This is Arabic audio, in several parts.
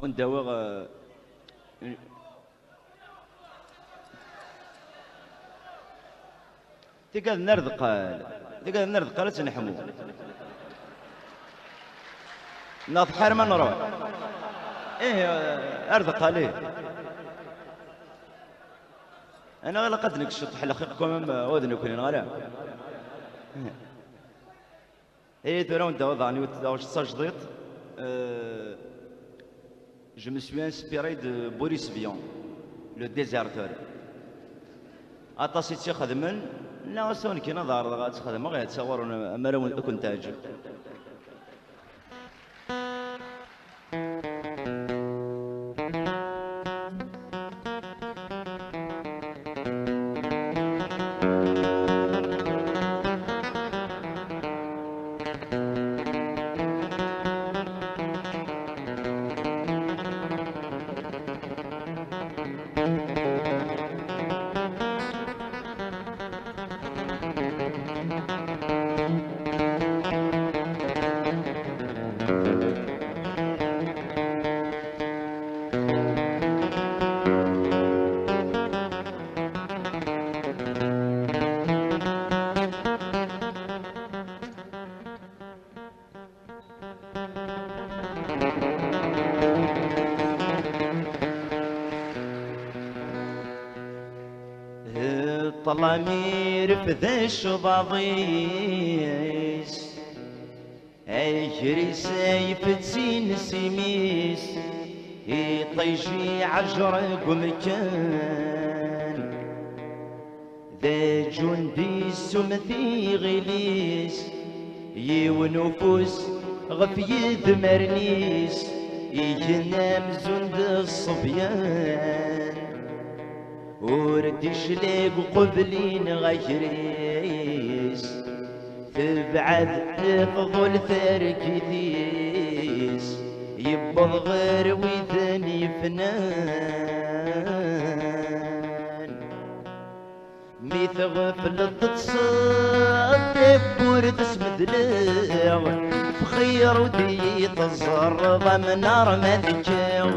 ونداوغ تقال نرد قال تقال نرد قال تنحمو ناض حار ما نروح ايه ارد قال ايه انا غير لقد نكشط حلقكم اذن كلين غلا ايه ترى وانت وضعني واش صاجديت je me suis inspiré de Boris Vian, le déserteur. أطاسيتي خدمن لا سون كي نظهر غاتخدم غير تصور انا لو كنت اجي طلامير فذا الشباضيس اجري سيف تسين سيميس يطيجي عجرق مكان ذا جندي سمثي غليس يونفوس غف يذمرنيس ينام زند الصبيان وردش ليك قبلين غيريس تبعد تفضل ثركتيس يبض غير ويثني فنان ميثغفل تتصدق ورد اسمد لاغ بخير ودي تزرب من نار ما تجاو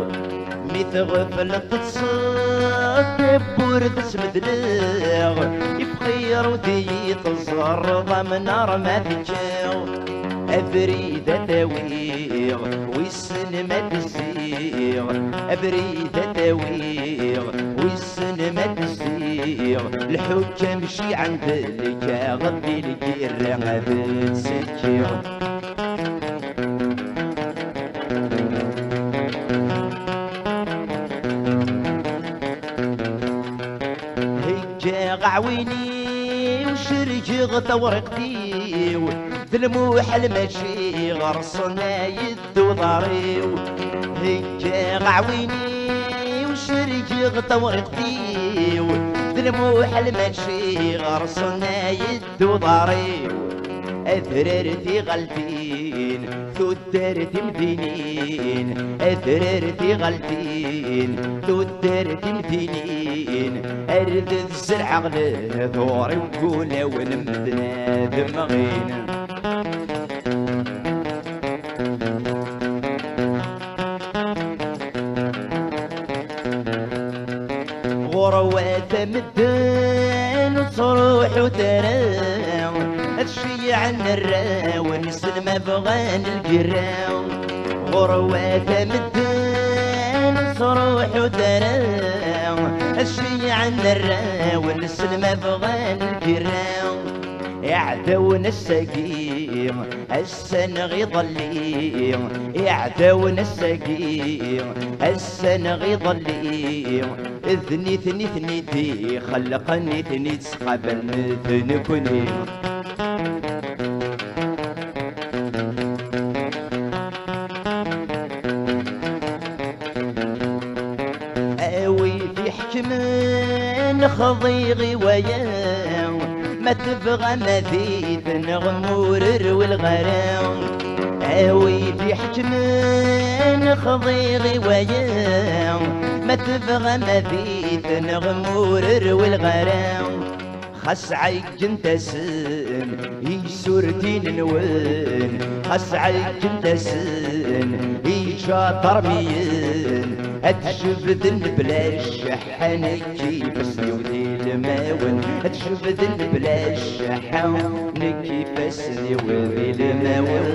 ميثغفل تتصدق ورد اسمد لاغ بخير ودي تزرب من نار ما تجاو أبريدة تاويغ والسن ما تزيغ أبريدة تاويغ والسن ما تزيغ الحجة مشي عند الكا غطي الجيرة غابت سكيغ هيجا غعويني وشرجي غطورقتي ذلموح المشي غرصنا يدو ضاريو هيجا غعويني وشرجي غطورقتي ذلموح المشي غرصنا يدو ضاريو أثررتي غلفين ثدرتي مدينين أثررتي غلفين ثدرتي مدينين أرد الزرع غلي ثوري ونقول ونمدنا دمغين غروات مدن وصروح وتراو هالشي عن الراون سلمى بغان الجراو غروات مدن وصروح وتراو هالشي عن الراون سلمى بغان الجراو يعدون السقيم السنة غيضليم يعدون السقيم السنة غيضليم اثني ثني ثني ثي خلقني ثني تسقبل ثني كني اوي في حكمن خضيغي وياه ما تبغى مذيد نغمورر والغرام اوي في حكمن خضيغي وياه ما تبغى مذيد نغمورر والغرام خاص عيجن تسن هي سورتين نوين خاص عيجن تسن هي شاطر مين اتشبذن بلا الشحن كيف سنودي الماون اتشبذن بلا الشحن كيف سنودي الماون.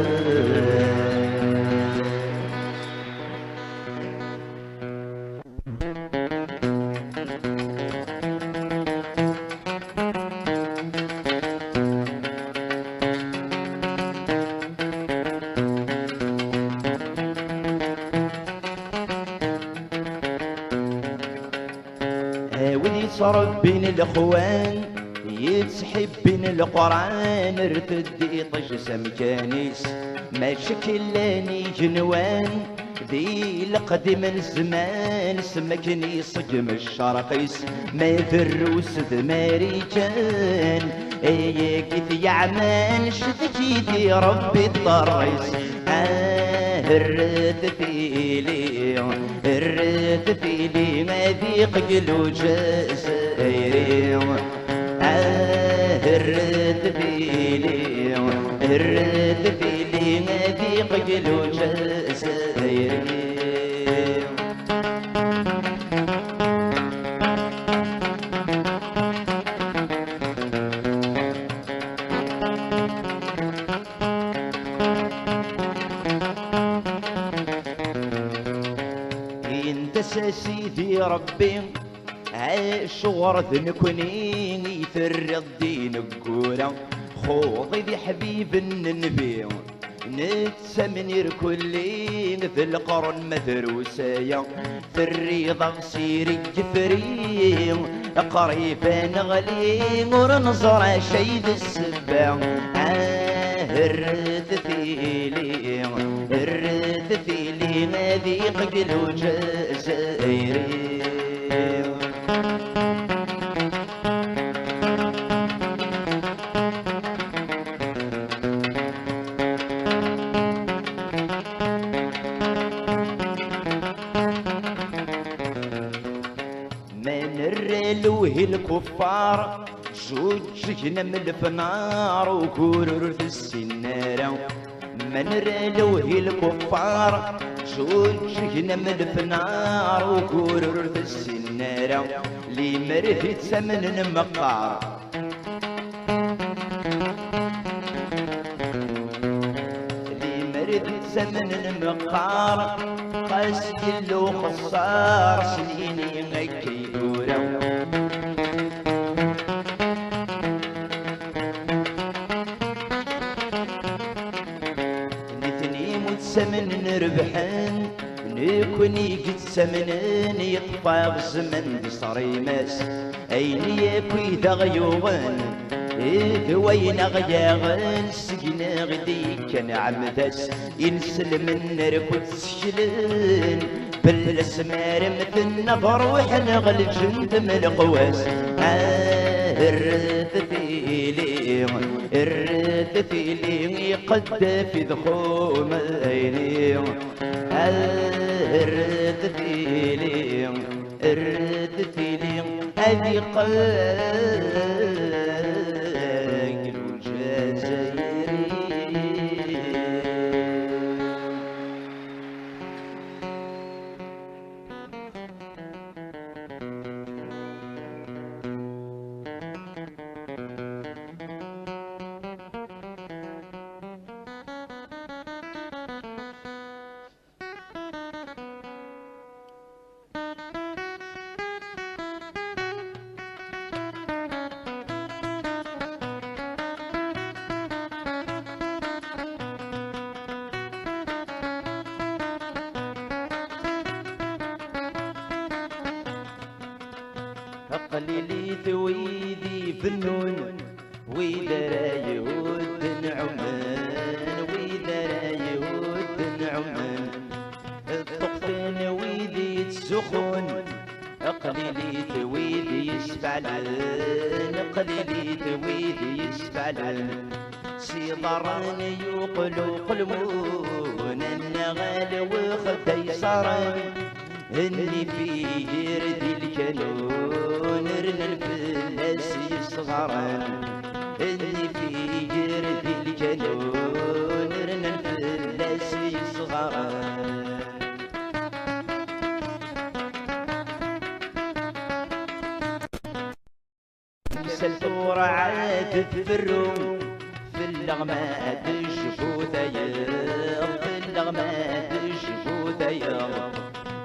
ولي صرب بين الاخوان يتسحب بين القران ارتد يطش سمكانيس ما شكلاني جنوان ذي القديم الزمان سمكني صقم الشرقيس ما دروس ذماري كان اي كيف يعمل شذكيتي ربي الطريس الرد فيلي الرد فيلي ما ذيق قلو جزائري الرد فيلي الرد فيلي ما ذيق قلو جزائري. سيدي ربي عالشغر ذنكوني يفر الدين القورة خوضي ذي حبيب النبي نتسمنير كلي ذي القرن مدروسايا في الريضة سيري جفري قريبا نغلي ورنظر شي ذي السبع الرد ثيلي الرد ثيلي ما ذيق قلو جزائري. من الرلوه الكفار جوج جنم الفنار وكورر في السنارة من رلوه الكفار جوج جنم الفنار وكورر في السنارة لي مرثت سمن المقار لي مرثت سمن المقار قاس كله خسار سنيني مكي دورة سمن نربحن نكوني قد سمنن يطفى الزمن بصريماس اين يكوي ذا غيوغن إذ وين غياغن سقنا غدي كان عمداس ينسل من ركود سشلن بالاسمار مثل النفر وحنا غالجند من القواس الرث ثيلي الرث ثيلي قد في ذخوم عيني الرث ثيلي الرث ثيلي هذي قلب الجزائري. قليلي ثويدي فنون وإذا رايود نعمان وإذا رايود نعمان الطقفين ويدي تسخن قليلي ثويدي يسفعلن قليلي ثويدي يسفعلن سيضران يوقلو قلمون النغال وخد يسارن اللي في جردي الكانون رنا الفلاس يصغرن اللي في جردي الكانون رنا الفلاس يصغرن سلفور عاد تفرو في اللغمات الشفوتايا في اللغمات الشفوتايا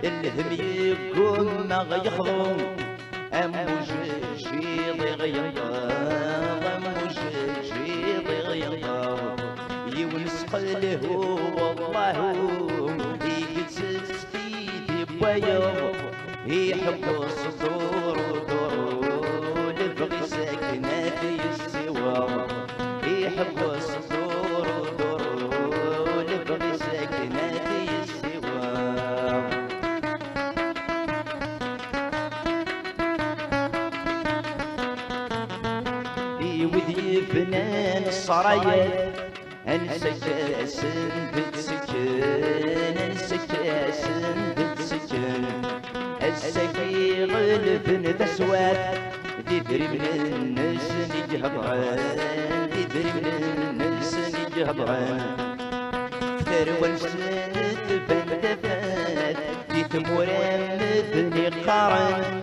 الهم يقوم ما غيخضم أموش شيضي غيضاغ أموش شيضي غيضاغ يونس قله والله يقتس في بوايا يحب الصدور ودور لبغي ساكنة في السوا يحب الصدور ودور لبغي ساكنة في السوا وذي فنان الصرايا انسى كاسن بتسكن انسى كاسن بتسكن السكي غلب تسوات تدري من الناس نجهبغان تدري من الناس نجهبغان ثروة سنة بندفات في ثمورة مثل قارن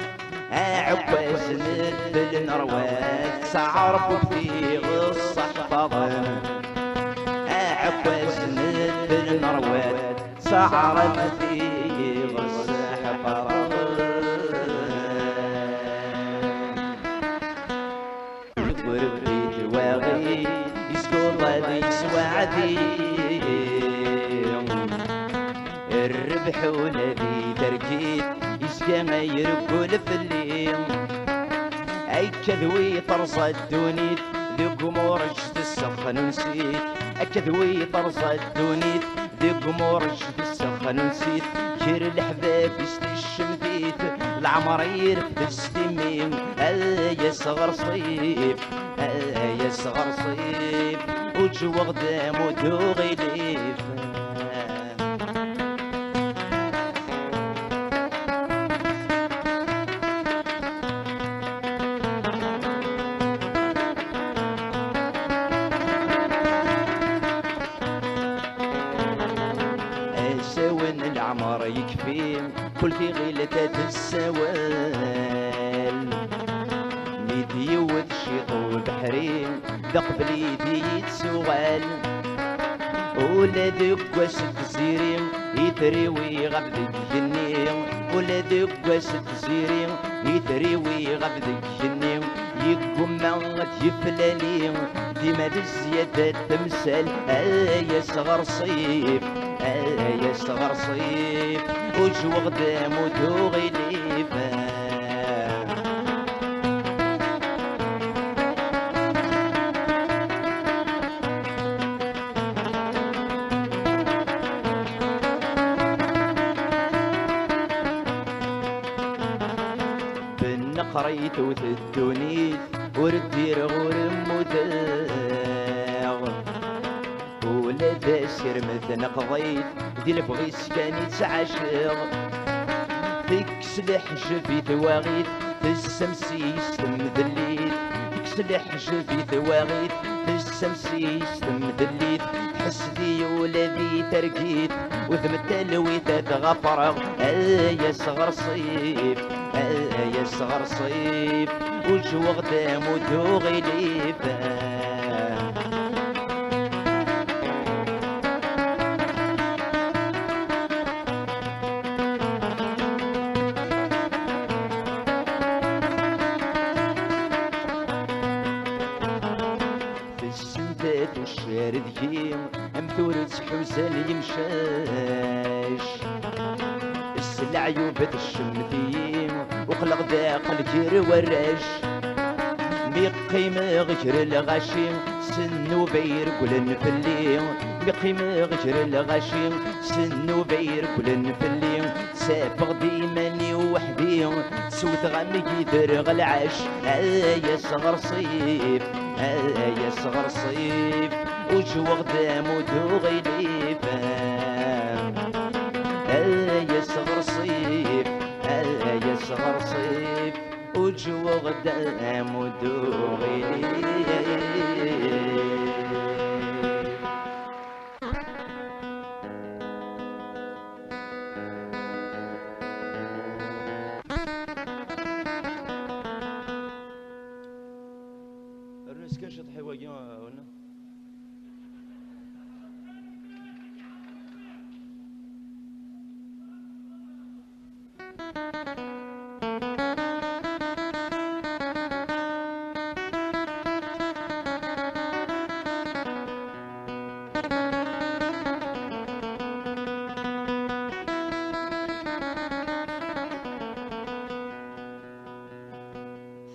عباس مثل نروات سعرب في غصة حفاظن عباس مثل نروات سعرب في غصة حفاظن وربي تواغي يسكول غادي سواعدي الربح ولدي تركيت يسكى يركول في الليل اي كذوي طرصة دونيت ذي قمورش تسخن ونسيت كذوي طرصة دونيت ذي قمورش تسخن ونسيت كير الحباب يستشمثيت العمر يرفد الستميم يا صغر صيف يا صغر صيف وجو غدام ودوغي ليف سوين العمر يكفي كل في غيلة السوال ميدي وتشيط والبحرين ذقبل يدي يتسوال ولا دقاس التزيرين يتريوي غبد الجنين ولا دقاس التزيرين يتريوي غبد الجنين يقوم مغت يفلالين ديما الزيادة تمثال يا صغر صيف يا صغر صيف وجو غدام ودوغي ليفان بالنقريت وتدونيت وردير غرم وداغ ولا داسر مثل قضيت دي البغيس كان يتعاشر تكس الحجب تواغيت السمسيس تمذليت تكس الحجب تواغيت السمسيس تمذليت حسدي ولدي ترقيت وثمت الويت تغفر يا صغر صيف يا صغر صيف وجو غدام ودوغي ليفان السندات والشارد يم امثورة حوسان يمشاش السلع يوبت الشمثيم وقلق داق الجير وراش ميقيم غجر الغشيم سنو بير كلن في الليل ميقيم غجر الغشيم سنو بير كلن في الليل سافق ديماني وحدي سوت غمي يدرغ العش يا صغر صيف يا صغر صيف وجو غدام ودوغي ليفان يا صغر صيف ثلج وغدام ودوغي كان شطحي واقي ولا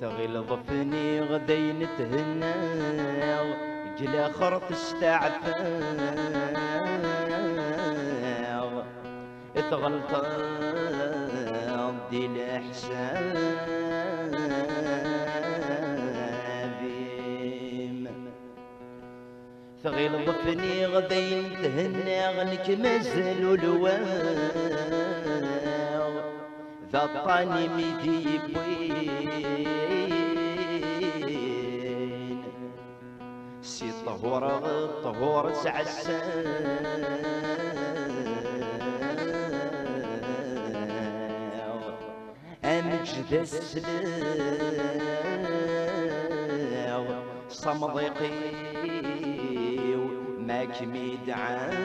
ثغيل ضفني غدي نتهنى قلا خرط استعفى اتغلط دي الاحسان ثغيل ضفني غدي نتهنى غنك مازال الواو ذا الطاني ميدي بوين سي طهور سعسان أمجد السلاو صمضيقي ماك ميدعابين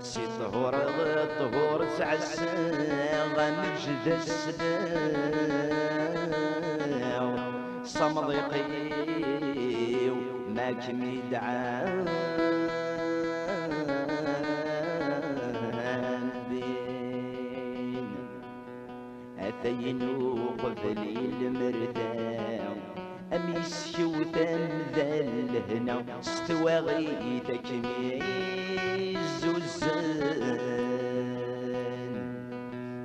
سي طهور سعسان مجد السلاو صمضيقي ماك ميدعابين أثينو قبلي المرداو أميسكو تمذل هنا استوى غيثك ميز وزان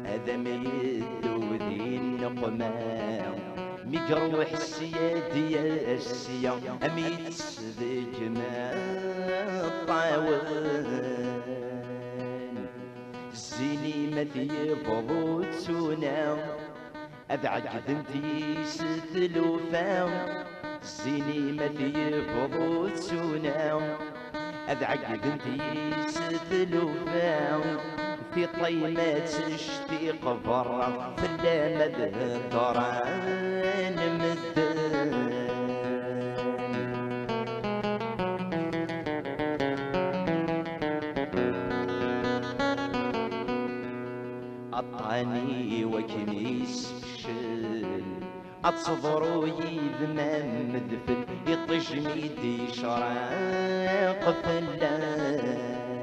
هذا ما يدو ذي النقماو ميقروح السيادي السيا أميت ذيك ما الطاوان زيني ما تيبضو تسوناو أبعد انتي ستلوفاو زيني ما تيبضو تسوناو أبعد انتي ستلوفاو في طيمات اشتيق برا في اللامد طران مدان عطاني وكنيس بشل أتصبرو يذمم مدفل يطجميدي شراق فلاس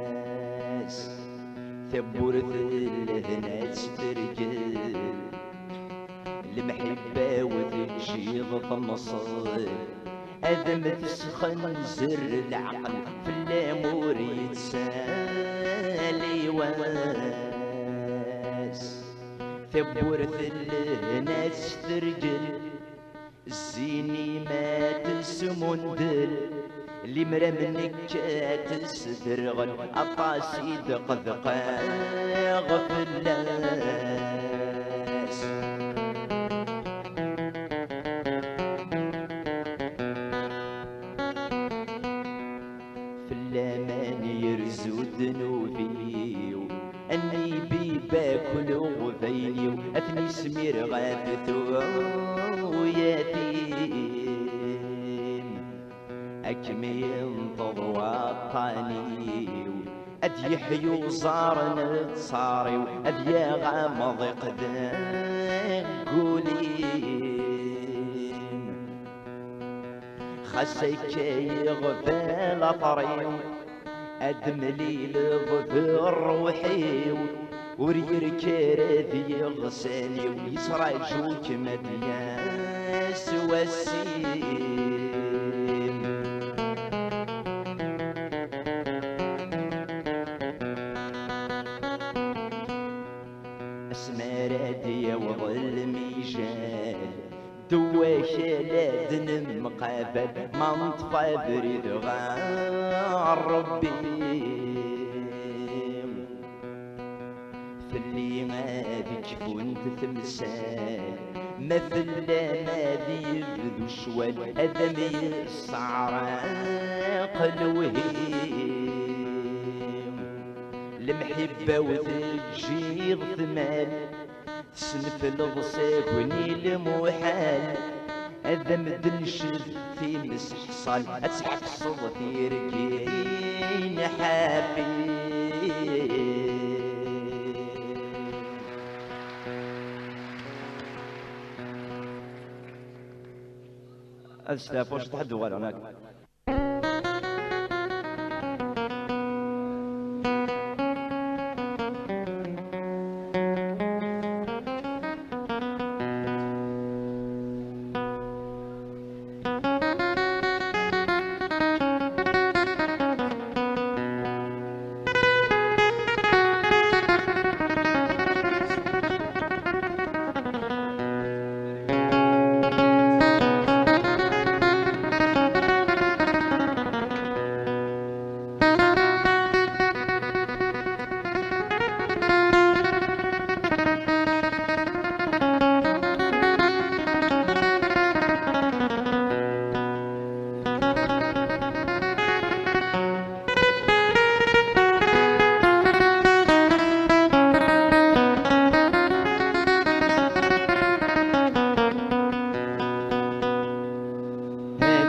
ثبورث الهنا تسترجل المحبة وتجيض طمصل أذم تسخن زر العقل في الأمور يتسالي واس ثبورث الهنا تسترجل الزيني ما تسمندل اللي مرا منك تسترغل أطاسي دقدقا غفلاس في اللامان يرزو ذنوبي أني بي باكل غذيني أثني سمير غاثثو يتيم أكمي انتظوا الطاني أد يحيو صارن تصاري أد يا غامض قدام قولين خسيك يغفل طريو أدملي لظفر روحي ورير كراثي يغساني ويسرى جوك مدياس وسيم اسماراتي وظل ميجال دواش لادن مقابل ما نطفى بريد غار ربي تمثال مثل ما يبدو شوال هذا يصعرق الوهيم المحبة وتجير ثمال تسنف الضساكوني المحال هذا مدنشد في مسحصال أتحصل في ركين حافي أستاذ واش تحدوا غير هناك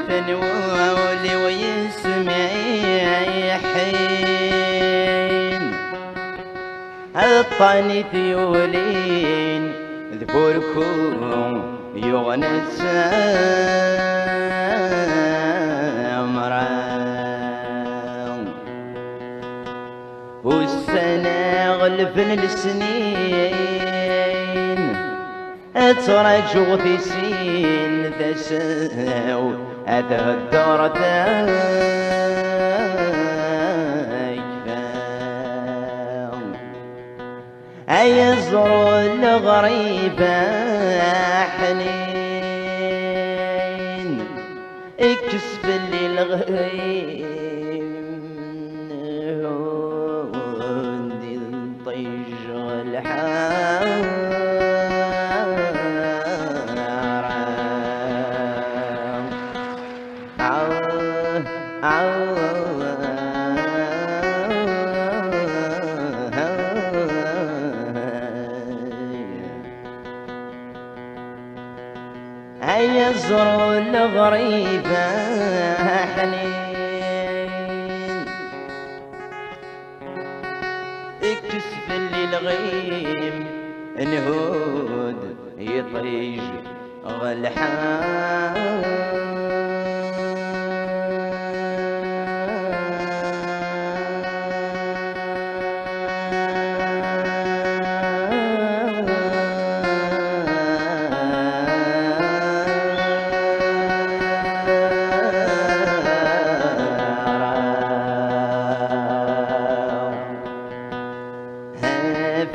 تنولي ويسمعي حين الطاني ثيولين ذكوركم يغنى السامران والسنة غلفن السنين اترجو في سين تساو أتهدر تايفان أيزر الغريبة حنين اكسب لي الغريب هودي الطيج الحال يزر الغريبة حنين اكسف لي الغيم نهود يطيج غلحان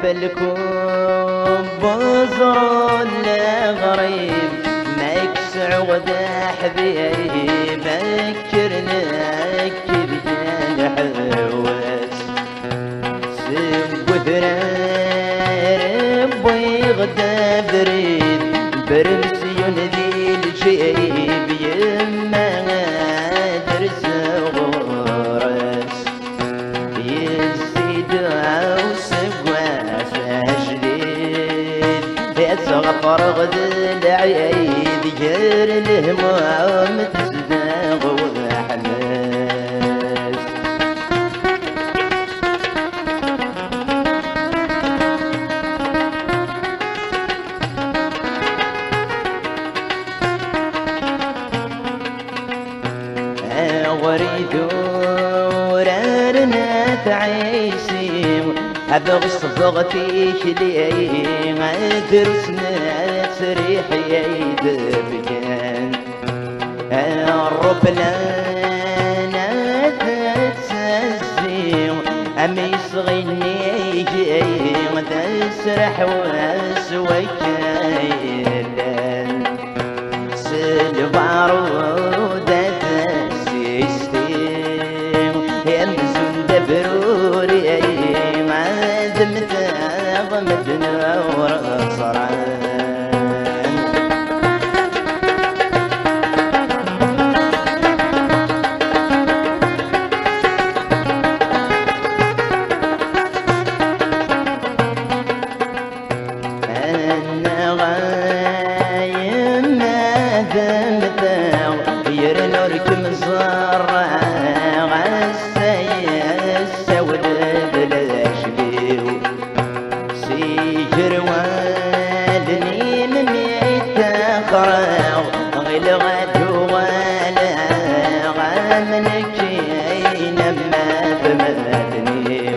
فالكوب بزر الغريب مكسع وذا حبيبي بكرنا كذا حواس سب ثراب ويغدا بريد برمسيون ذي الجيب يما درس غرس يزيد فرغ العيد جير الهموم تزداغ وحماس وريد ورارنا تعيسي أبغ صفغتيك لي درسنا تريح يد بجان الربلانة تتسزي أمي صغيني جاي تسرح واسوكايلان سلفارودة تسيستيم يمزون دبروري ما دمت ضمتنا ورصران خرا غير غدو ولا غامنك اينما بمدني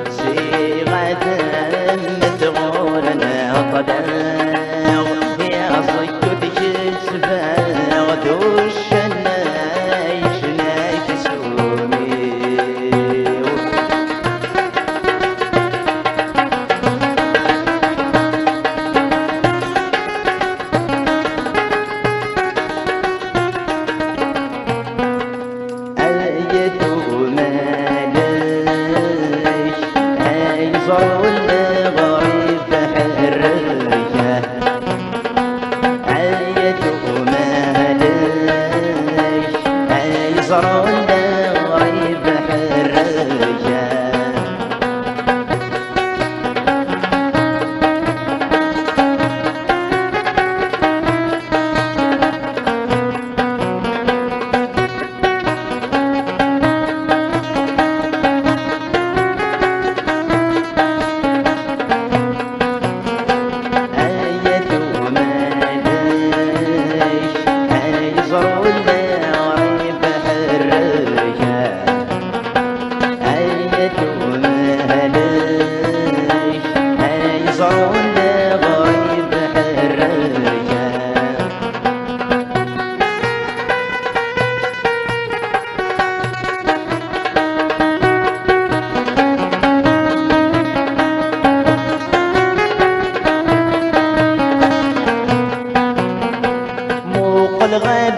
صيغة متغورنا طلع يا صيد تشسفا دوشنا يشنا كسومي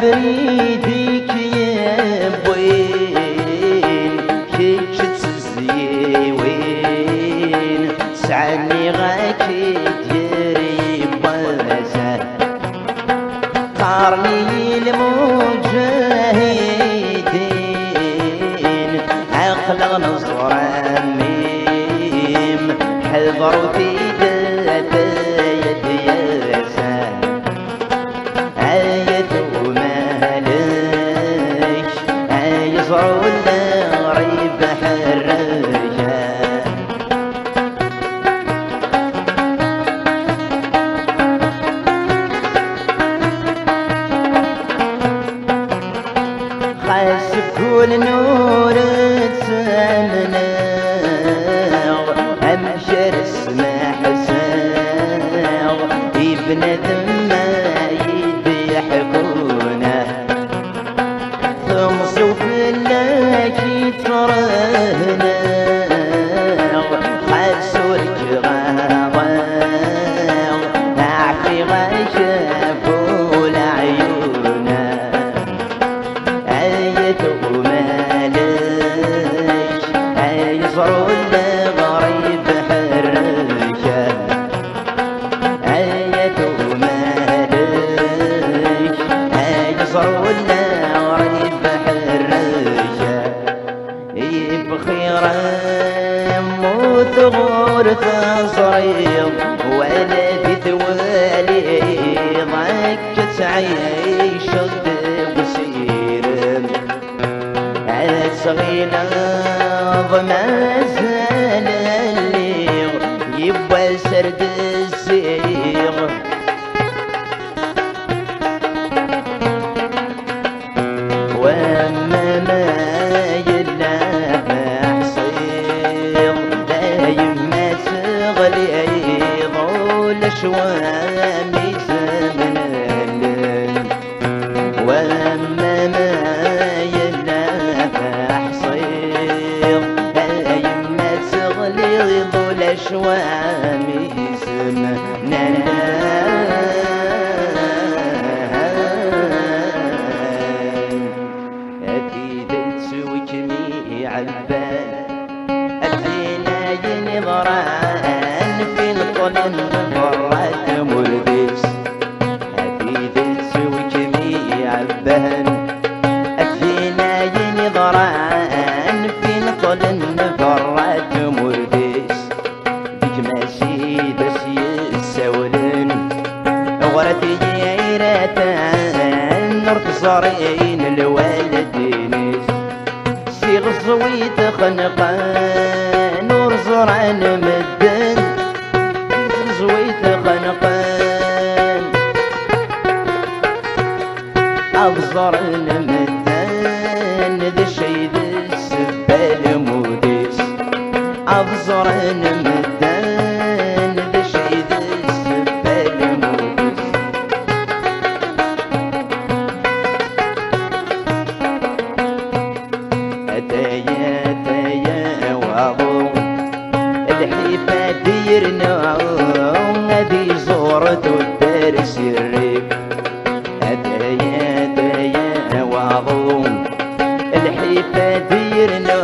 بريدك يا بوين كيش تسزي وين سعني غاكي تجري بوزة قارني المجاهدين عقل نصر ميم حذروا في كل نور تسامنا أمشر اسمع حساو ابن ذما يضحكونا ثم صوف لك ترهنا خسرك غاضا أعفي غشافو لعيونا يصروا الغريب حرشة أيتو مالك يصروا الغريب حرشة بخيرا موت غور تصريض ولا بتوالي ضاك تعيش بسير صغيرة ما زال اللي يبقى سرد السير واما ما يلعب حصير لا يما تغلي ضول شوامي زمن الليل واما ما شوامي زمنا أكيد تسوي جميع البال أدينا ينظران في القلن مرات ملبس أكيد تسوي جميع البال أدينا ينظران في القلن مرات ملبس بس يسولن غرتي جيرتان نرتصارين الوالدين سيغ الصويت خنقان ورزران مدن زويت خنقان أفزر نمدان ذا شي ذا السبال موديس أفزر نمدان ذا شي ذا السبال موديس أتايا واضو الحيفة ديرنا هذي زورت الدارس الريف أتايا واضو الحيفة ديرنا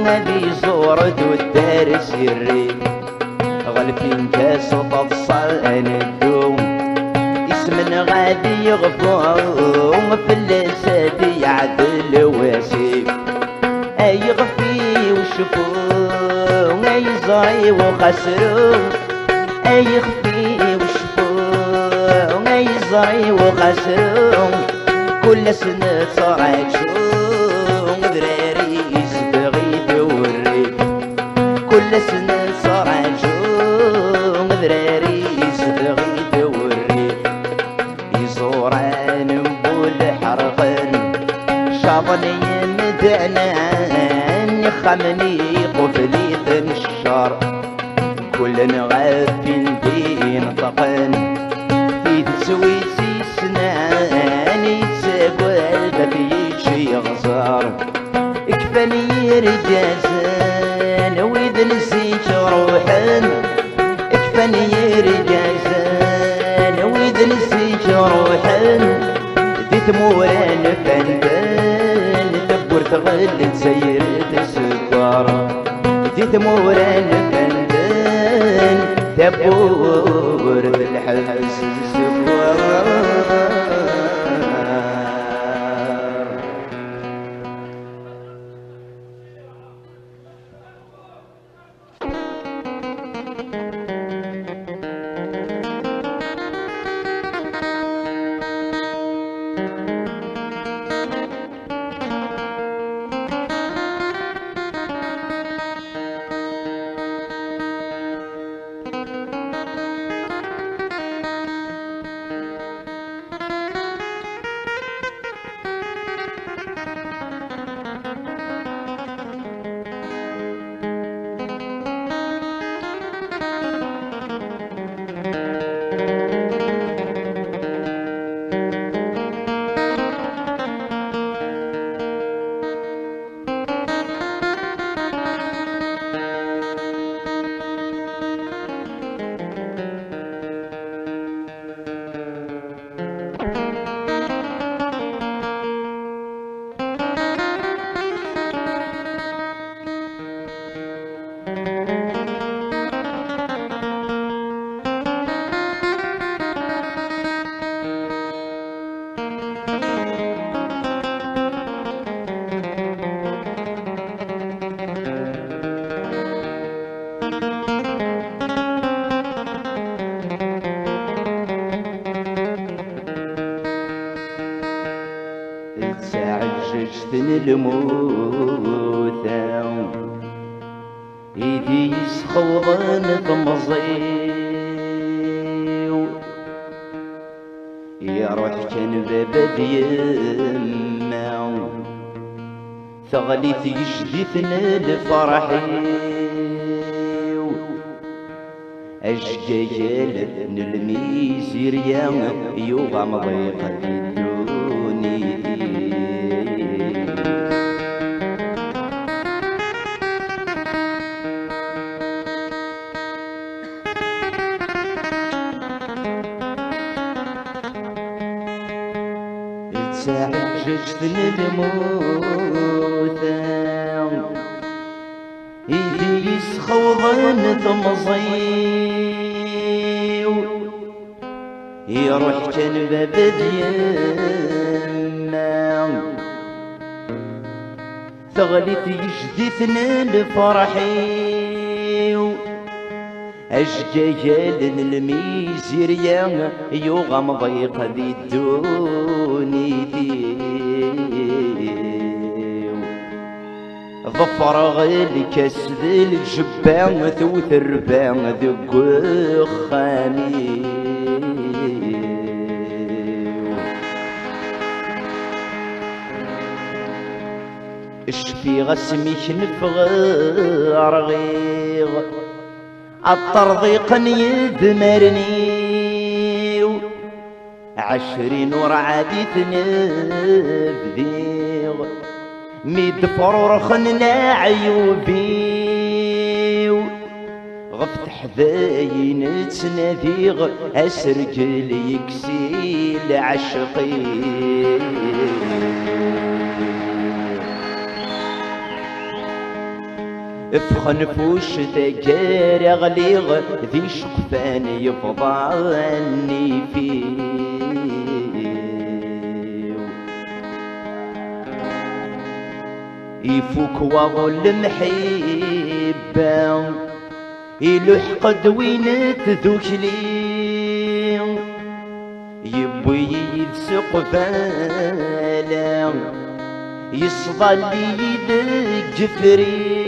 هذي زورت الدارس الريف غلفين كاس وتفصل الدوم اسم غادي يغفوم في اللسات يعدل واسيف اي غفي وشفو اي زري وخسرو اي غفي وشفو اي زري وخسرو كل سنة صارت شو دراري يسبغي الريف كل سنة صارت شو دراري يسبغي الريف يزوران نبول حرقن شاطني مدعنان خمني قفلي تنشر كل نغافين دين طقن في تسويسي سنان يتساقل بفيتشي غزار اكفاني رجازان وإذ نسيت روحن اكفاني رجازان وإذ نسيت روحن ديت موران فندان تبور تغل تسير تسكر ديت موران فندان تبور بالحس السكر تعججتني الموتى ايدي يسخوضن تمضيو يا روح كان بابا ديما ثغلي تجدثنا لفرحيو أشجاجالت الميزيريا يوغا مضيقة الدوني تعججتني الموتى ايدي يسخوضن تمضيو يا روح كان بابا ديما ثغلي تجدثنا لفرحيو أشجاجال الميزيريا يوغا مضيق ذي الدوني ظفر غير كسد الجبان ثوث الربان ذق خامي غسميك نفغر غيغ الطرضيق يدمرني 20 ورعادي تنبذيغ ميد فرور خننا عيوبي غفت حذاين تناديغ اسرجل يكسيل عشقي فخنفوش تجاري غليغ ذي شقفان يفضعني فيه يفوك وغل محبة يلوح قد وين تذوك لي يبوي يلسق فالا يصدى لي للجفري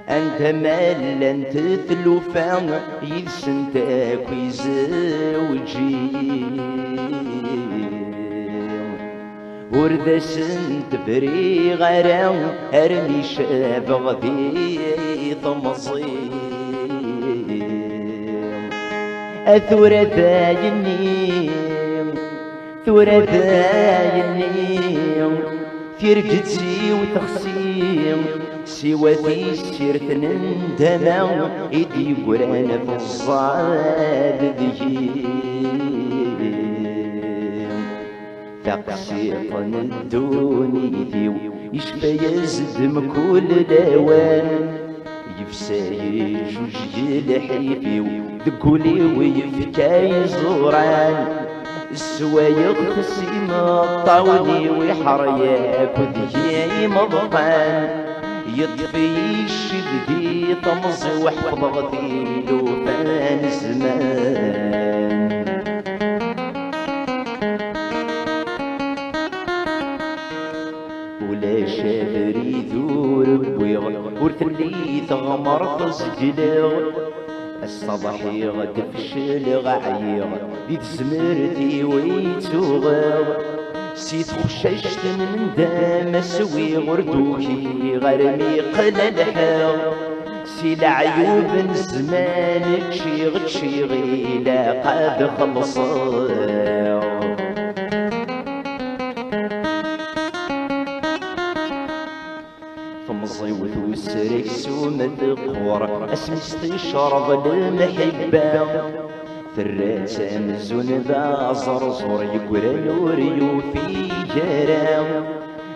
انت مال انت ثلوفان يلسنتاك ويزوجي ورد سنت بري غرام ارمي شابغ ذي طمصي اثورة ذايني ثورة ذايني في رقدتي وتخسيم سواتي سيرت نندم ايدي قرانا في الصاد ذي تقسيط ندوني ذيو يشفى يزدم كل الاوان يفساي جوج الحيفيو ذكولي ويفكاي زوران السوايق خسيم الطاولي ويحرياك وذياي مضقان يطفي الشدي طمز وحفظ غثيلو فان زمان ولا شافري ذور بويغ ورثلي تغمر تسجلغ الصباحي غد فشل غعيغ دي تزمرتي ويتوغغ سيت خششت من دام سوي غردوكي غرمي قلل حاغ سي العيوب الزمان تشيغ لا قد خلصاغ فمصيوث وسرك سومة قور اسمي استشرب المحبة ثرات امزون ذا زرزور يقرا نوريو في جرام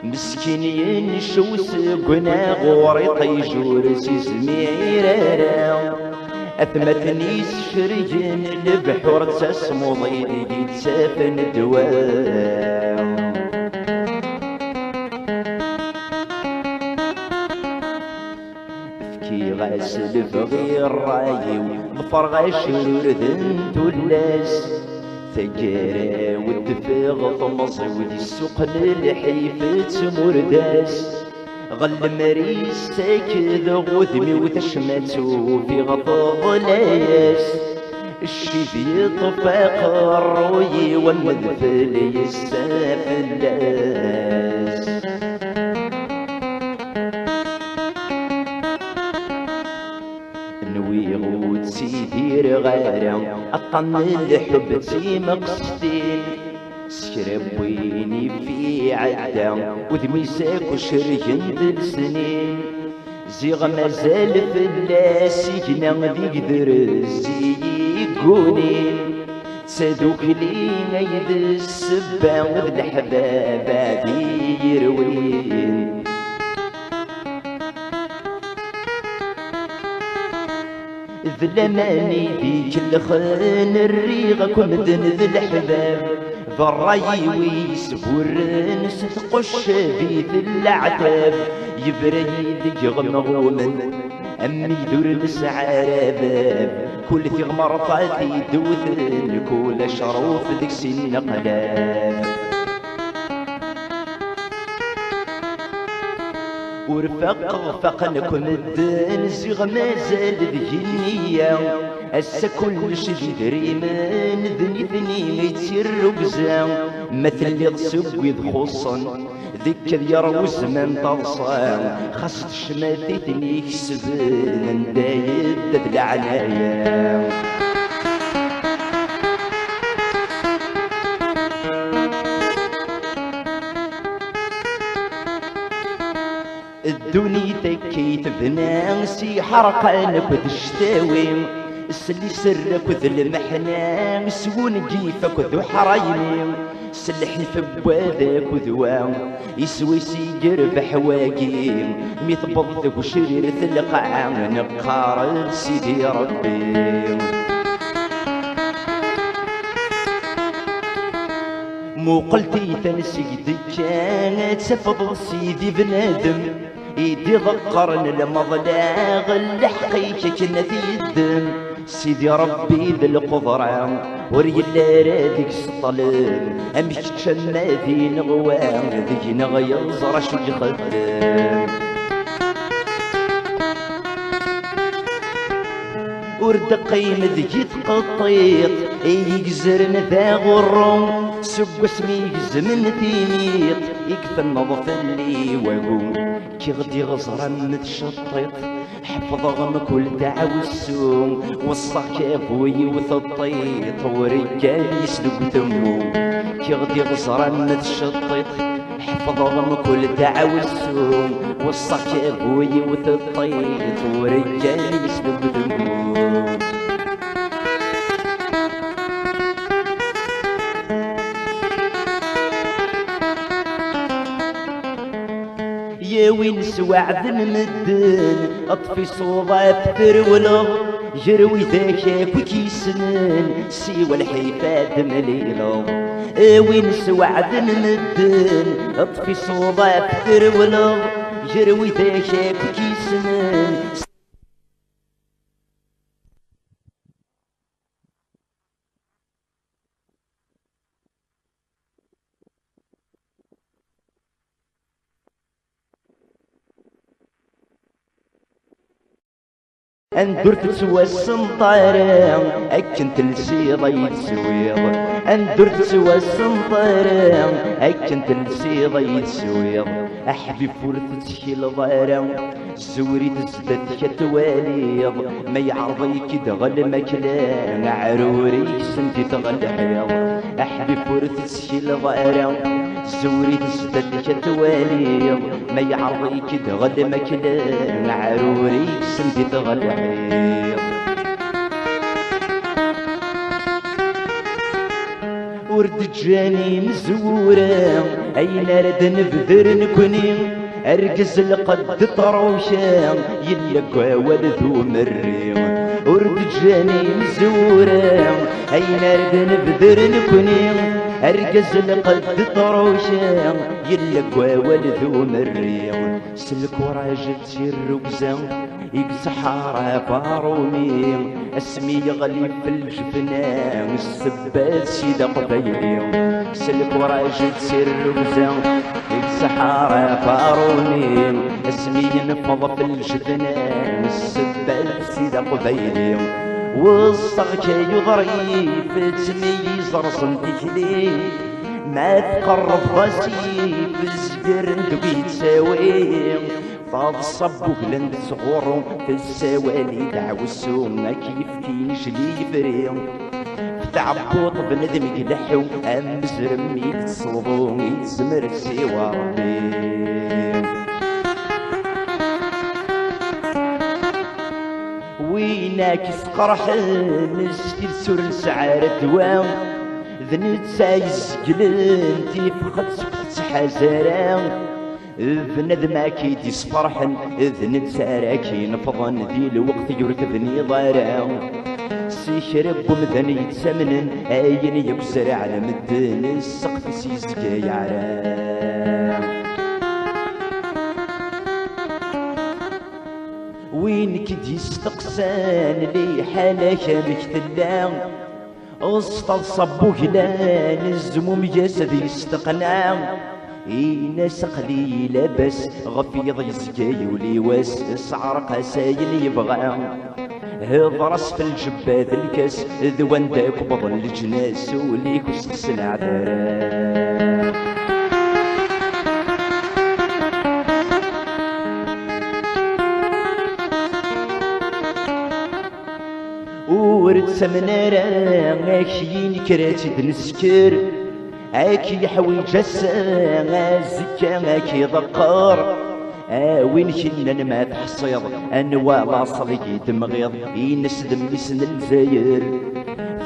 مسكين ينشوس قنا غوري طيجور سيزميرا اثمتني شريين البحور تسمو ضيدي تسافن دوام كي غاسل بغي الرايو مفرغ شرور ذنت الناس ثقارا والدفاغ طمصي ودي السوق للحيفة مرداس غل مريس تاكد غذمي وتشمتو في غطاض لاياس الشيف يطفاق الروي والمدفل يستافلاس نويغ سيدير غارم أطن الحب تي مقصدين سكرب ويني في عدا وذمي ساك وشريين بالسنين زيغ مازال في اللاس يجنا ذي قدر يقونين سادوك لينا يد السبا وذ الحباب هادي يروين ذلماني ديك الخان الريغة كمدن ذي الحباب ذراي ويسبور ستقش بيت العتاب يبريد يغمغومن أمي دور نسعى باب كل ثغمة رفعتي دوثن كل شروف ذيك سن قلاب ورفق غفقنكم الدين زيغ مازال ذي النية هسا كلش جدري من ذني ذني ميتير ركزا مثل اللي تسوي خصا ذيك يروز من طلصان خاص شماتيتني كسبن ندايد العنايا الدنيا تكيت بناسي حرقان كد شتاوي سلي سرك وذ المحنان سون جيفك وذو حرايمي سلحي في بوادك وذوام يسوي سيجر بحواقي ميثبض ذك وشرير ثلقع نقار سيدي ربي مو قلتي تنسيدي كانت سفض سيدي بنادم ايدي ذكرن المضلاغ اللي حقيقك نثي الدم سيدي ربي ذي القدرة وريلا رادك الطلب امشي تشمى ذي نغوام ذي نغيظر شو يخدم ورد قيم ذي تقطيط يجزرن ذا غرم سق اسمي زمن تيميط يكفى النظف اللي وقوم كي غدي غزرا متشطط حفظ غم كل دعوة السوم وصاك ابوي وثطيط ورجال يسلق ثمو كي غدي غزرا متشطط حفظ غم كل دعوة السوم وصاك ابوي وثطيط ورجال يسلق ثمو يا وين سوعد مدن اطفي صوضات ترولغ جروي ذاك وكيسنن سيوى الحيفاد مليلغ وين سوعد مدن اطفي صوضات ترولغ جروي ذاك وكيسنن اندرت سوى السنطارة اكن تلسيض يتسويض اندرت سوى السنطارة اكن تلسيض يتسويض احبي فرث تشكيل ضارة زوري تزدد كتواليض ما يعرضيك دغل مكلان عروري سنتي تغل حيض احبي فرث تشكيل ضارة زوري تزدد كتواليض ما يعرضيك دغل مكلان عروري سنتي تغل حيض ورد جاني مزورة أين رد نبذر نكوني أرقز لقد طروشة يلقى ولذو مري ورد جاني مزورة أين رد نبذر نكوني أرقز لقد طروشة يلقى ولذو مري سلك وراجل تسير ركزة يقص حارة بارومي اسمي يغلي في الجبنان السبات سيدة قبيلي سلك وراجل تسير ركزة يقص حارة بارومي اسمي ينفض في الجبنان السبات سيدة قبيلي والصغك يضريف تميز رسم تكلي ما تقرب راسي في الزقر ندوي تساوي فاض الصبوك لند صغورو في السوالي دعو السوم كيف كينجلي فريم تعبوط بندم يقلحو ام زرم يتصلبو يتزمر سوا ربي ويناك سقرح نسكي سور نسعار الدوام ذنت سايز قلن تيفقد سقط حزاران بندم اكيد يصفرحن ذنت ساراكين فضن ذي الوقت يركبني ضاران سيشرب ومذن يتسمنن اين يكسر على مدن السقف سيزكى يعران وين كد يستقسان لي حالك مكتلان اسطل صبو هلان الزموم جسد يستقنان ناس قليلة بس غفيض يزكي وليواس سعر قسايل يبغى هضرس في الجباد الكاس ذوان داك بضل الجناس وليك وسقس العذاب تسمنارا اكي كراتي دنسكر اكي يحويج الزكا اكي ذقار وين كنا ما تحصيض انواع صلي دمغيض ينس دم يسن الزاير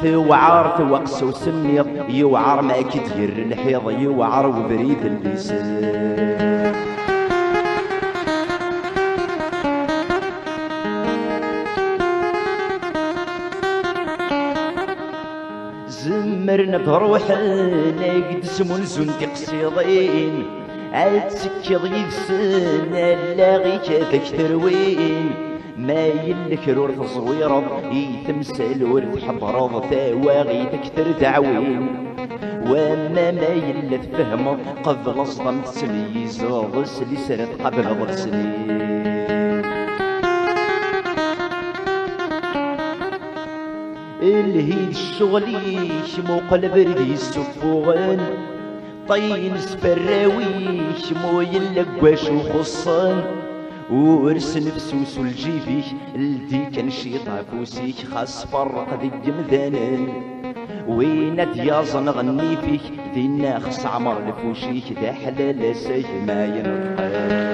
ثوعار ثوقس وسميض يوعر ما كتير الحيض يوعر وبريد اللسان زمرنا بروحنا يقدسمون زندي قصيضين عالتسكض يدسن اللاغي كذاك تروين ما يلك رور تصويرض يتمسل ورد حضرض تواغي تكتر دعوين وما ما يلا تفهم قبل اصلا تسميز غسلي سرد قبل غسلي الهيد الشغلي شمو قلب ردي السفوغن طين سبراوي شمو يلقواش وخصن ورس نفسوس الجيفيك الدي كان شي طافوسيك خاص فرق ذي جمذان وين ديازن غني فيك ذي ناخص عمر لفوشيك ذا حلال ساي ما ينرقى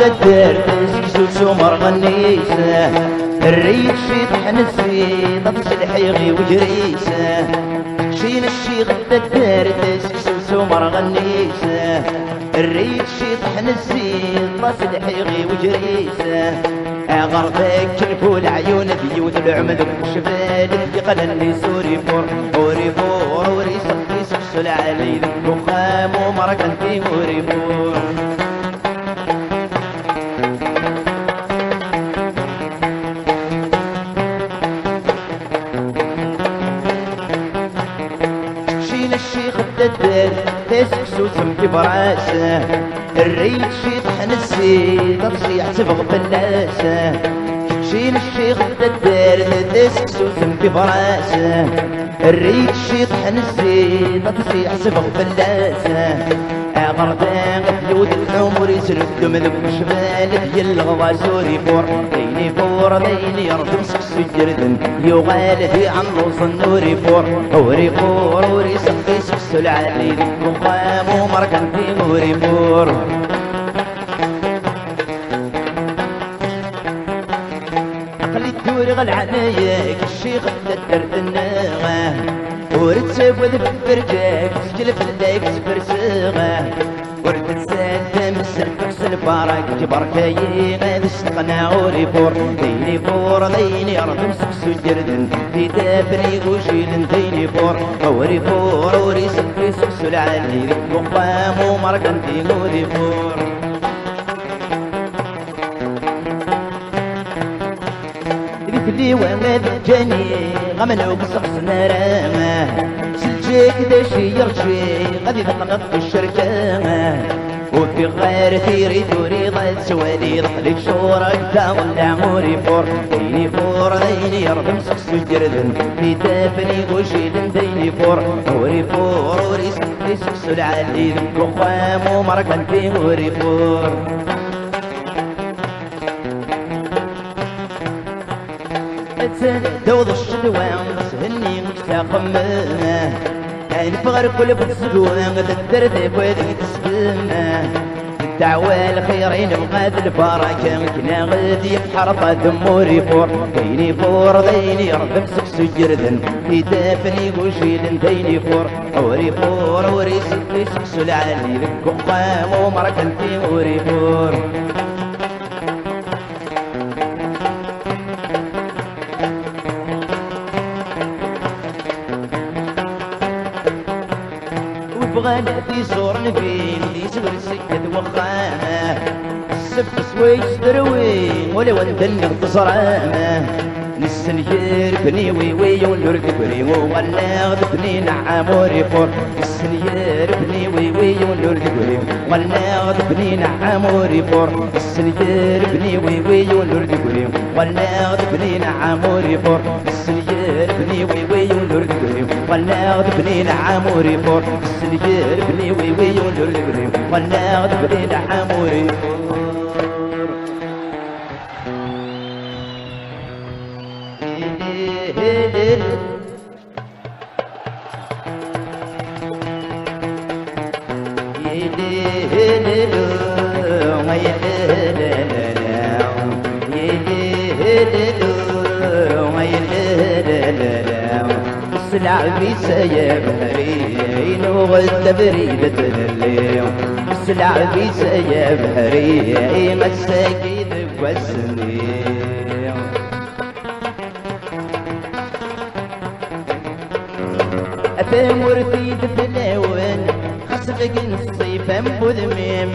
الدار تسكسو سمر غنيسه الريد شيخ حنسي ضبس الحيغي وجريسه شين الشيخ الدار تسكسو سمر غنيسه الريد شيخ حنسي ضبس الحيغي وجريسه غربك الفول عيون بيوت العمد وشبال يقلن سوري فور وري فور وري سقي سكسو علي وخام ومركنتي وري فور الشيخ الددر تسكسو سمكي براسه الريد شيخ حنسي تصيح تبغ بلاسه شين الشيخ الددر تسكسو سمكي براسه الريد شيخ حنسي تصيح تبغ بلاسه غردان قتلود العمر يسرد دمذب شمال يلغضى سوري فور ديني فور ديني يرضم سكسو جردن يغاله عن لوص النوري فور وري فور وري سقي سكسو العالي وخام ومركن في موري فور خليت دوري غالعناياك الشيخ الدردر الناغه ورد سوى ذبرجاك سجل في الليك سبرسغه ورد تساد مسرفكس البارك جبركاي غاد استقنا وري فور ديني فور ديني ارض مسكسو جردن في دافري وشيل ديني فور وري فور وري سكي سكسو العالي وقام ومركن في وري فور لي وما جاني غمنو بسقسنا رامه سلجيك داشي يرجي غادي تلقط في الشركه وفي غير ثيري دوري ضل سوالي ضحلك شورك تاول عموري فور ديني فور ديني يرضم سقسو جردن في دافني وشيل ديني فور وري فور وري سقسي سقسو العالي وخام ومركن في وري فور دوض الشدوان سهني مكتاقمه نفغر كل بتسقوان تدرت بويدك تسقمه الدعوة الخيرين بغاد البركة كنا غادي حرطة دموري فور ديني فور ديني ربم سكسو جردن في دافني وشيل ديني فور وري فور وري سكي سكسو العالي لك وقام ومركن في وري فور بغانا في صور نبين يسور السكة وخامة السبت سويس دروين ولو اندن اختصرامة السنير بني ويوي ونور كبري ولا بني نعم وريفور السنير بني ويوي ونور كبري ولا بني نعم وريفور السنير بني ويوي ونور كبري ولا بني نعم وريفور السنير بني ويوي ونور كبري ولا بني نعم وريفور السنير بني ويوي ونور كبري ولا بني نعم وريفور سلعبي سيبهرين وغد بريدة الليل سلعبي سيبهرين الساقيد والسنين أفمرتي دفلون خسفك نصيف أنبذميم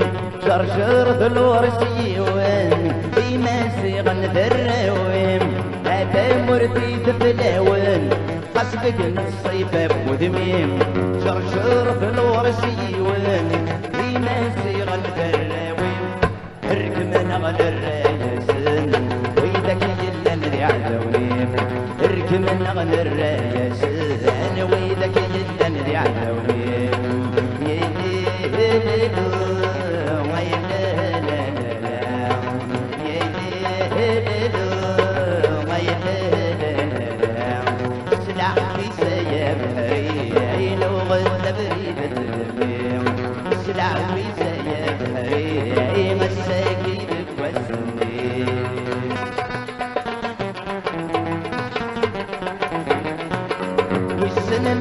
شرشر ثلور سيوان بما سيغن ذرويم أفمرتي دفلون خسفك نصيف أنبذميم شرشر ثلور سيوان بما سيغن ذرويم اركمنا غد الرايسن ويدك يلن ذي عدونيم اركمنا غد الرايسن ويدك يلن ذي عدونيم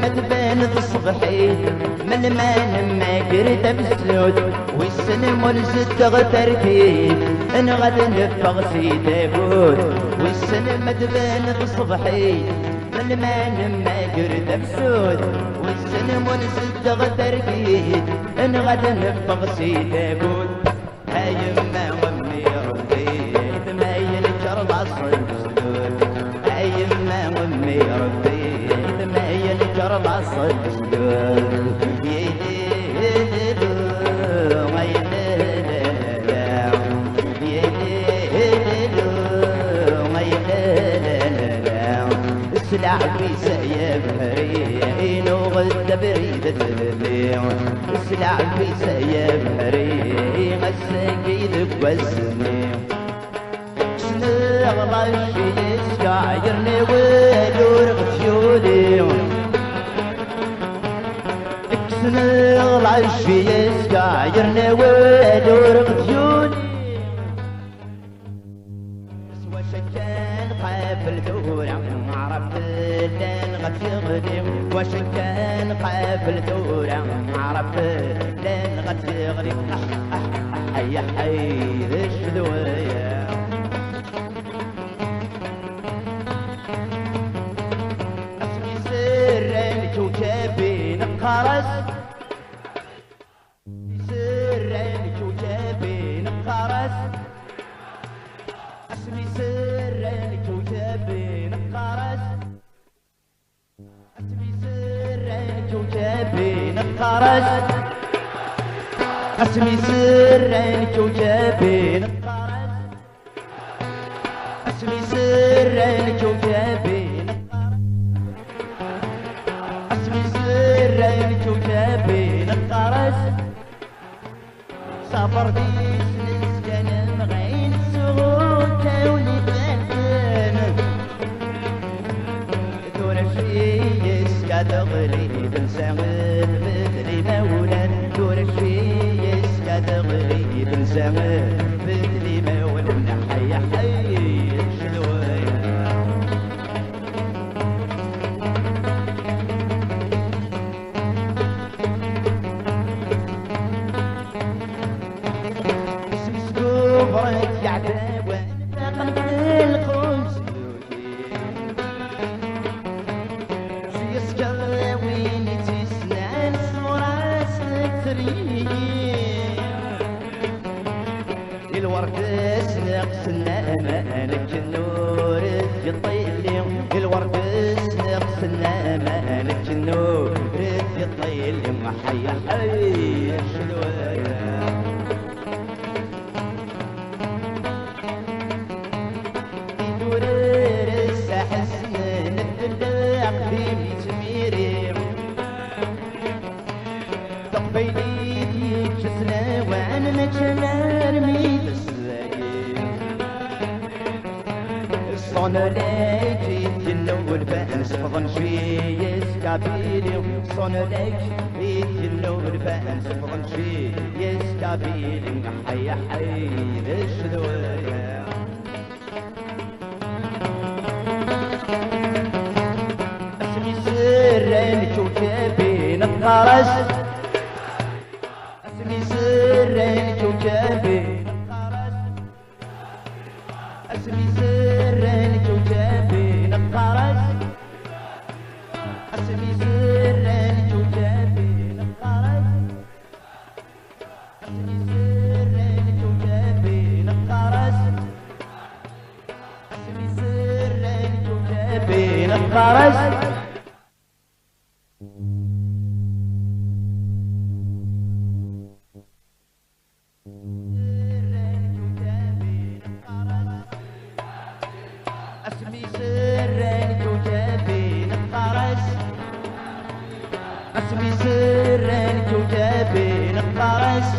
ما تبان الصبحيت من ما قريت بسلوت والسن ملزت تغترتي ان غد نفغ سيدابوت والسن ما تبان الصبحيت من ما قريت بسلوت والسن ملزت تغترتي ان غد نفغ سيدابوت هاي ما ومي ربيت ما ينكر العصر بسلوت هاي ما ومي ربيت ينكر العصر بسلوت سلعبي سيبهرين وغد بريدة الليل سلعبي سيبهرين السقيد والسنين شنغل الشيس قايرني ودور غفيولي شنغل الشيس قايرني ودور غفيولي وشكان قابل دورة عرفت لين غد يغلي وشكان قابل دورة عرفت لين غد يغلي حي حي ذش ذويا اسمي سر الكوكبي نقرس سر الكوكبي نقرس اسمي سر الكوكبي نقرس اسمي سر الكوكبي نقرس اسمي سر الكوكبي نقرس اسمي سر الكوكبي اسمي سر الكوكبي نقرس سافر بي سنسكن مغين السغول تولي تنسن دون الشيس كتغلي بنسامل بدلي مولا دون الشيس كتغلي بنسامل بدلي مولا حي حي شلويا اسمي سكوبرت يعتاب وانت الخمس سيسكاويني تسنان صراس تريد ريت يطيل حي حي الشلوية يدور السحس نتلاق في ميتميري تقبيلي تجسنا وانا نتشنر ميت صنلاك يتلو الفأنس فضن شي يسكابيلي صنلاك يتلو الفأنس فضن شي يسكابيلي حي حي الشذوية اسمي سرين كوكبي نطرس اسمي سرين كوكبي اسمي سرين كوكبي نطرس اسمي سرين كوكبي نطرس اسمي سرين كوكبي نطرس اسمي سرين كوكبي نطرس اسمي سرين كوكبي نطرس اسمي سرين كوكبي نطرس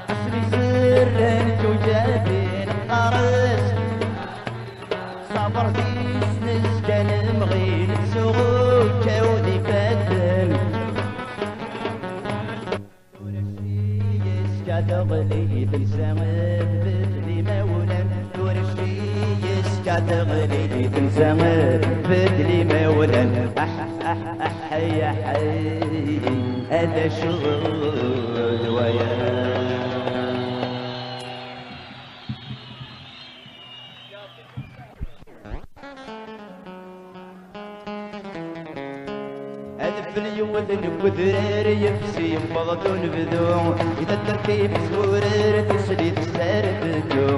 اسمي سرين كوكبي نطرس صبر ديس نسكن مغين تسوق كوني فاتن تغلي بالسماء بدلي مولا تغلي بالسماء بدلي مولا يا حي هذا شغل ويا ألف اليوذن وذرار يفسي فضل بدو إذا التركيب سورر تسلي تسار بدو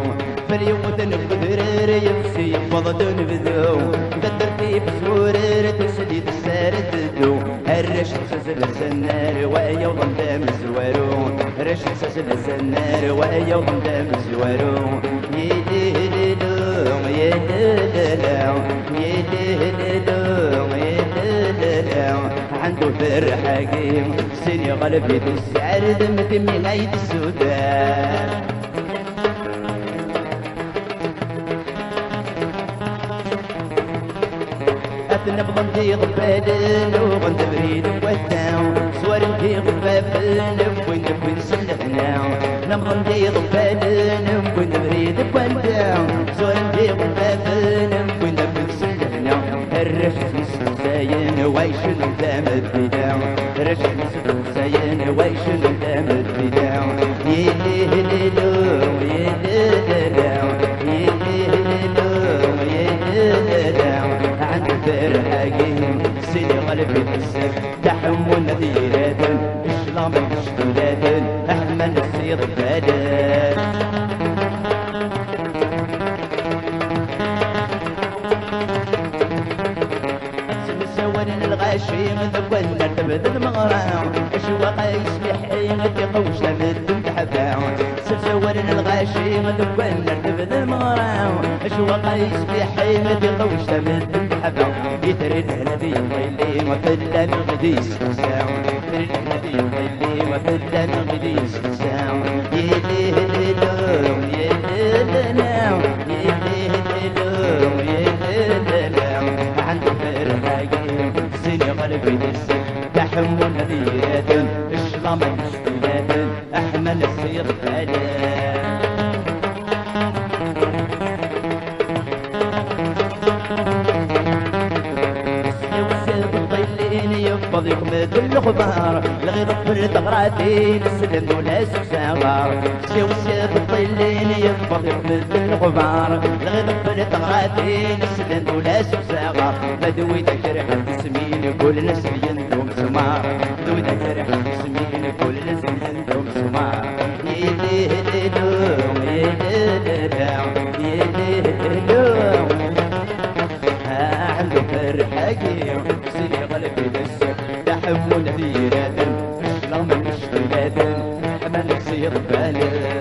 فاليوذن وذرار يفسي فضل بدو إذا التركيب سورر تسلي تسار بدو الرشد سلسل السنار وأيا وضم زوارو الرشد سلسل السنار وأيا وضم زوارو يدللو يدللو يدللو يدللو عنده فر حكيم سيني غلبي بالسعر دمت من عيد السودان أثنى بغندي غفالن وغند بريد وثاو صور ندي غفافن وين وين سلحنا نبغندي غفالن وين بريد وثاو صور ندي غفافن وين وين سلحنا الرشد مسلسين ويشن قدام البداع الرشد مسلسين ويشن قدام البداع يليلو يليلو يليلو يليلو عند فرحاقين سيدي قلبي تسك تحمل نذيرات الشلام الشتولات أحمل السيط البلد الغاشيم ذكونا تبدل المغرام اشواق يسلحين تقوش تبدل تحباو سلسورن الغاشيم ذكونا تبدل المغرام اشواق يسلحين تقوش تبدل تحباو يتري الهنبي الضيلي وفلا من غديس ساو يتري الهنبي الضيلي وفلا من غديس ساو يليلو يليلو يليلو يليلو عنده فرحاقين سيني قلبي تسك تحمل نذيرات الشلام المشتولات أحمل السير فالات يفضل يقمد الغبار الغير في تغراتين السلم ولا سكساغار سيو سيف الطلين يفضل يقمد الغبار الغير في تغراتين السلم ولا سكساغار بدوي ذكر حد سمين كل نسل يندوم سمار بدوي ذكر حد سمين كل نسل يندوم سمار يليلو يليلو يليلو عنده فرحاقي سيدي غلب تحمون ذيرات الشلغ من الشتلات حمل يصير بالي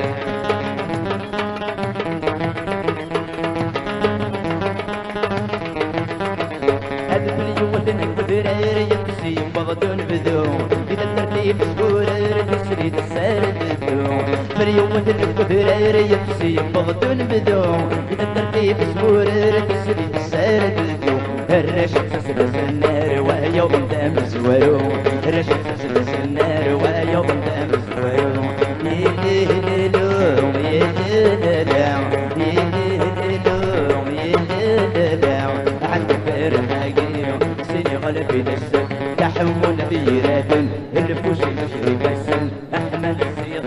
بغدون بذوم إذا الترتيب سكورر تسري تسارد الذوم فريوة الكبرر يفسي بغدون بذوم إذا الترتيب سكورر تسري تسارد الذوم الرشد سسلس النار وهي قدام سوارو الرشد سسلس النار وهي قدام سوارو يليلو يليلو يليلو يليلو عند فرحة قيم سيني قلبي نسل تحمل ذيرات الفوش المشري بسل أحمل السير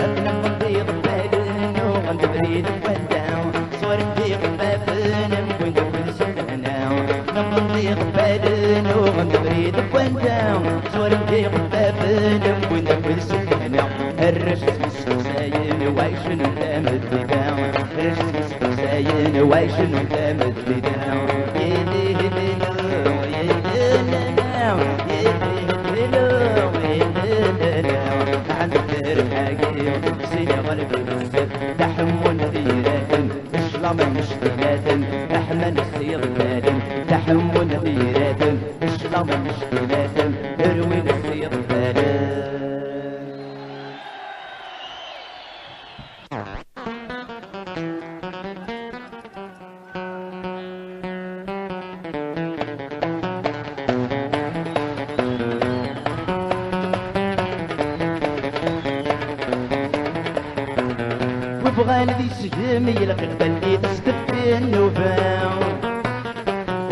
أبنى منضيق بابن وغند بريد ونداو صور نضيق بابن وغند بريد سلنا منضيق بابن وغند بريد ونداو صور نضيق بابن وغند بريد سلنا الرشد مسكساين وعيشن ولامد لداو الرشد مسكساين وعيشن ولامد لداو يليلو يليلو يليلو يليلو عند الرحاقي سيني غلبي بسر تحمل ذيرات اشلام مشتلات احمل السير لادم تحمل ذيرات اشلام مشتلات اروي السير لادم وبغان ذي سجم يلقى البلي تستفي النوفاو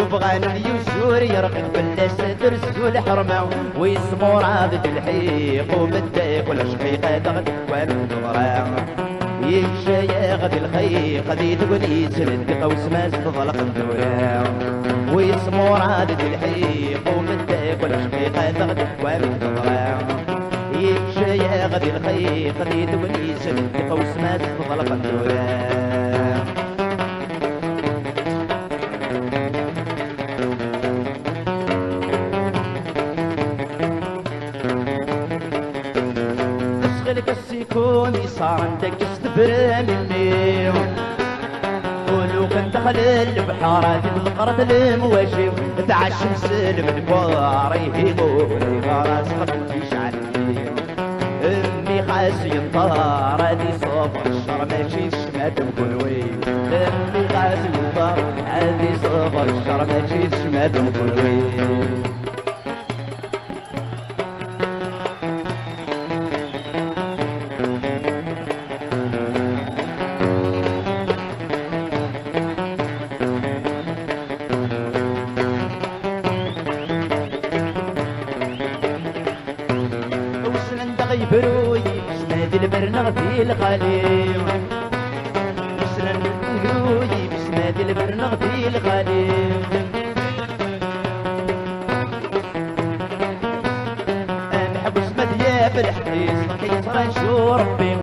وبغان ذي يسور يرقى البلي سترس والحرمة ويسمو راضي الحيق ومتاك والشقيقة تغد والضراع يجا يا غدي الخيق غدي تقول يسرد قوس ما استضلق الدوراع ويسمو راضي الحيق ومتاك والشقيقة تغد والضراع يجا يا غدي الخيق غدي تقول يسرد قوس ما استضلق الدوراع اسغلك السيكون صار عندك استبرا مني ولو كنت دخل البحارات بالقرد المواجب تعشم سلم الكوار يهيبوني غراس قبل يشعلني امي خاسي الطار هذه صفر الشر ماشي شمات مكلوي امي خاسي الطار هذه صفر الشر ماشي شمات مكلوي بروي بسناد البرنغ في الخليل بسناد بروي بسناد البرنغ في الخليل أنا حبس مذياب الحديث كي صار نشور ربي